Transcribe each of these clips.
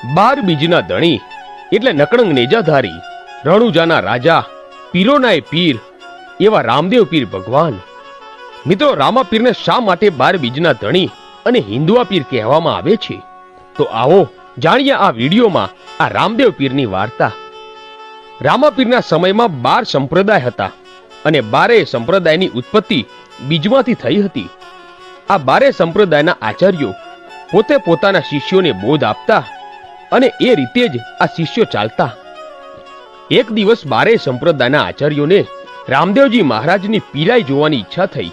12 બીજના ધણી એટલે નકળંગ નેજાધારી, રણુજાના રાજા, પીરોનાય પીર એવા રામદેવ પીર ભગવાન. મિત્રો, રામાપીરને શા માટે 12 બીજના ધણી અને હિન્દુઆ પીર કહેવામાં આવે છે? તો આવો જાણીએ આ વિડીયોમાં આ રામદેવ પીરની વાર્તા. રામાપીરના સમયમાં 12 સંપ્રદાય હતા અને 12 સંપ્રદાયની ઉત્પત્તિ બીજમાંથી થઈ હતી. આ 12 સંપ્રદાયના આચાર્યો પોતે પોતાના શિષ્યોને બોધ આપતા અને એ રીતે જ આ શિષ્યો ચાલતા. એક દિવસ 12 સંપ્રદાયના આચાર્યોને રામદેવજી મહારાજની પીરાઈ જોવાની ઈચ્છા થઈ,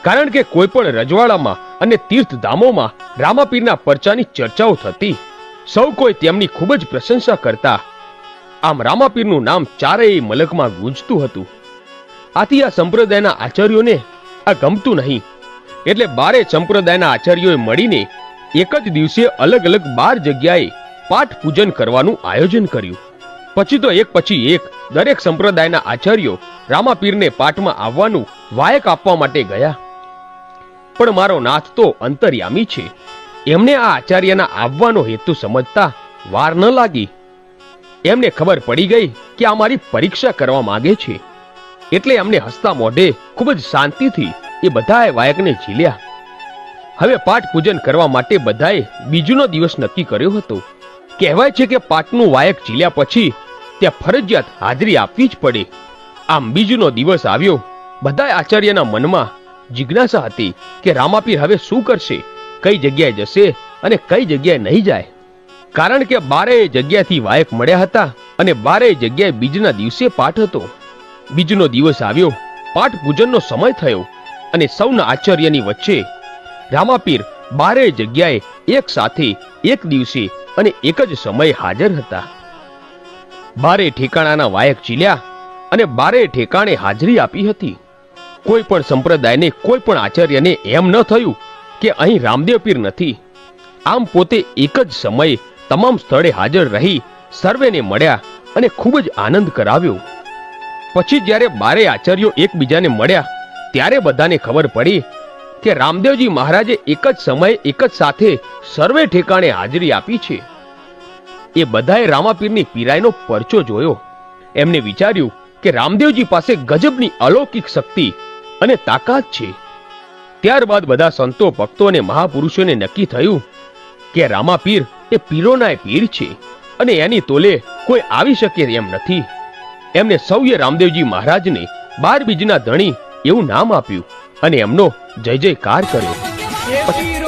કારણ કે કોઈ પણ રજવાડામાં અને તીર્થધામોમાં રામાપીરના પરચાની ચર્ચાઓ થતી. સૌ કોઈ તેમની ખૂબ જ પ્રશંસા કરતા. આમ રામાપીરનું નામ ચારેય મલકમાં ગુંજતું હતું. આથી આ સંપ્રદાયના આચાર્યોને આ ગમતું નહીં, એટલે 12 સંપ્રદાયના આચાર્યોએ મળીને એક જ દિવસે અલગ અલગ 12 જગ્યાએ પાઠ પૂજન કરવાનું આયોજન કર્યું. પછી તો એક પછી એક દરેક સંપ્રદાયના આચાર્યો રામાપીરને પાઠમાં આવવાનું વાયક આપવા માટે ગયા. પણ મારો નાથ તો અંતર્યામી છે, એમને આ આચાર્યના આવવાનો હેતુ સમજતા વાર ન લાગી. એમને ખબર પડી ગઈ કે આ મારી પરીક્ષા કરવા માંગે છે, એટલે એમને હસતા મોઢે ખૂબ જ શાંતિથી એ બધાએ વાયકને ઝીલ્યા. હવે પાઠ પૂજન કરવા માટે બધાએ બીજનો દિવસ નક્કી કર્યો હતો. કહેવાય છે કે પાઠનું વાયક ઝીલ્યા પછી ત્યાં ફરજિયાત હાજરી આપવી જ પડે. આમ બીજનો દિવસ આવ્યો. બધા આચાર્યના મનમાં જિજ્ઞાસા હતી કે રામાપીર હવે શું કરશે, કઈ જગ્યાએ જશે અને કઈ જગ્યાએ નહીં જાય. કારણ કે 12 જગ્યાથી વાયક મળ્યા હતા અને 12 જગ્યાએ બીજના દિવસે પાઠ હતો. બીજનો દિવસ આવ્યો, પાઠ પૂજનનો સમય થયો અને સૌના આચાર્યની વચ્ચે રામાપીર 12 જગ્યાએ એક સાથે એક દિવસે અને એક જ સમયે હાજર હતા. 12 ઠેકાણાના વાયક ઝીલ્યા અને 12 ઠેકાણે હાજરી આપી હતી. કોઈ પણ સંપ્રદાયને કોઈ પણ આચાર્યને એમ ન થયું કે અહીં રામદેવ પીર નથી. આમ પોતે એક જ સમયે તમામ સ્થળે હાજર રહી સર્વેને મળ્યા અને ખૂબ જ આનંદ કરાવ્યો. પછી જ્યારે 12 આચાર્યો એકબીજાને મળ્યા ત્યારે બધાને ખબર પડી કે રામદેવજી મહારાજે એક જ સમયે એક જ સાથે સર્વે ઠેકાણે હાજરી આપી છે. એ બધાએ રામાપીરની પીરાઈનો પરચો જોયો. એમને વિચાર્યું કે રામદેવજી પાસે ગજબની અલૌકિક શક્તિ અને તાકાત છે. ત્યારબાદ બધા સંતો, ભક્તો અને મહાપુરુષોને નક્કી થયું કે રામાપીર એ પીરોનાય પીર છે અને એની તોલે કોઈ આવી શકે એમ નથી. એમને સૌએ રામદેવજી મહારાજને 12 બીજના ધણી એવું નામ આપ્યું અને એમનો જય જયકાર કર્યો.